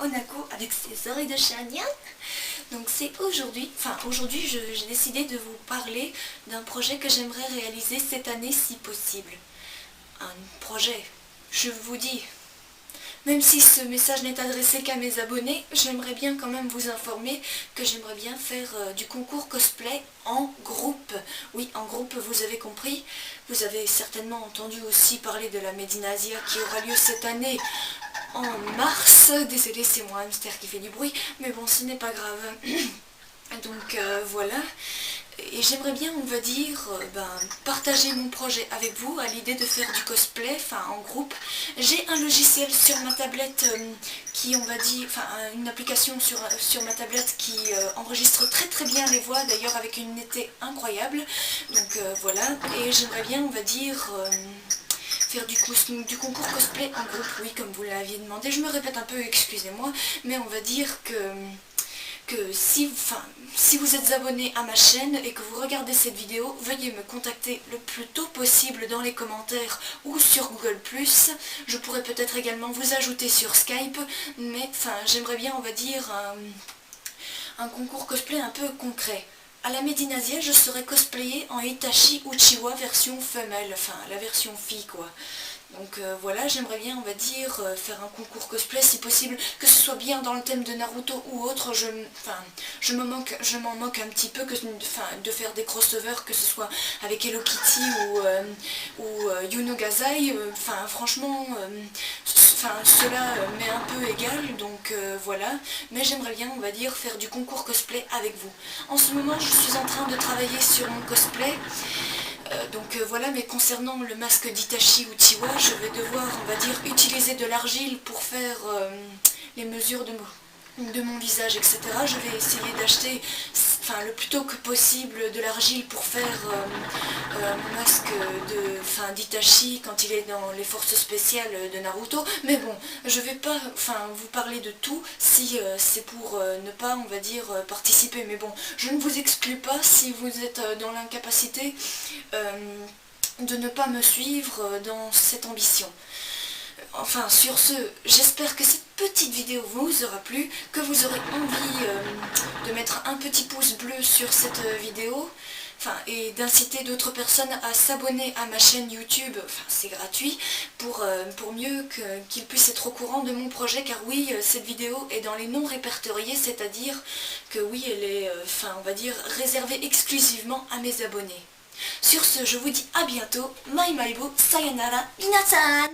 Onako avec ses oreilles de chat. Donc c'est aujourd'hui j'ai décidé de vous parler d'un projet que j'aimerais réaliser cette année si possible. Un projet, je vous dis, même si ce message n'est adressé qu'à mes abonnés, j'aimerais bien quand même vous informer que j'aimerais bien faire du concours cosplay en groupe. Oui, en groupe, vous avez compris. Vous avez certainement entendu aussi parler de la Made in Asia qui aura lieu cette année en mars. Désolée, c'est mon hamster qui fait du bruit, mais bon, ce n'est pas grave. Donc voilà. Et j'aimerais bien, on va dire, partager mon projet avec vous à l'idée de faire du cosplay, en groupe. J'ai un logiciel sur ma tablette qui, on va dire, une application sur ma tablette qui enregistre très bien les voix, d'ailleurs avec une netteté incroyable. Donc voilà, et j'aimerais bien, on va dire, faire du concours cosplay en groupe, oui, comme vous l'aviez demandé. Je me répète un peu, excusez-moi, mais on va dire que si vous êtes abonné à ma chaîne et que vous regardez cette vidéo, veuillez me contacter le plus tôt possible dans les commentaires ou sur Google+. Je pourrais peut-être également vous ajouter sur Skype, mais j'aimerais bien, on va dire, un concours cosplay un peu concret. À la Made in Asia, je serai cosplayée en Itachi Uchiwa version femelle, la version fille quoi. Donc voilà, j'aimerais bien, on va dire, faire un concours cosplay si possible, que ce soit bien dans le thème de Naruto ou autre. Je m'en moque un petit peu de faire des crossovers, que ce soit avec Hello Kitty ou Yuno Gazai. Franchement, cela m'est un peu égal, donc voilà. Mais j'aimerais bien, on va dire, faire du concours cosplay avec vous. En ce moment, je suis en train de travailler sur mon cosplay. Donc voilà, mais concernant le masque d'Itachi Uchiwa, je vais devoir, on va dire, utiliser de l'argile pour faire les mesures de mon visage, etc. Je vais essayer d'acheter le plus tôt que possible de l'argile pour faire mon masque d'Itachi quand il est dans les forces spéciales de Naruto. Mais bon, je vais pas vous parler de tout si c'est pour ne pas, on va dire, participer. Mais bon, je ne vous exclus pas si vous êtes dans l'incapacité de ne pas me suivre dans cette ambition. Enfin, sur ce, j'espère que cette petite vidéo vous aura plu, que vous aurez envie de mettre un petit pouce bleu sur cette vidéo, et d'inciter d'autres personnes à s'abonner à ma chaîne YouTube, c'est gratuit, pour mieux qu'ils puissent être au courant de mon projet, car oui, cette vidéo est dans les non répertoriés, c'est-à-dire que oui, elle est, on va dire, réservée exclusivement à mes abonnés. Sur ce, je vous dis à bientôt, Mai Maibo, sayonara, minasan!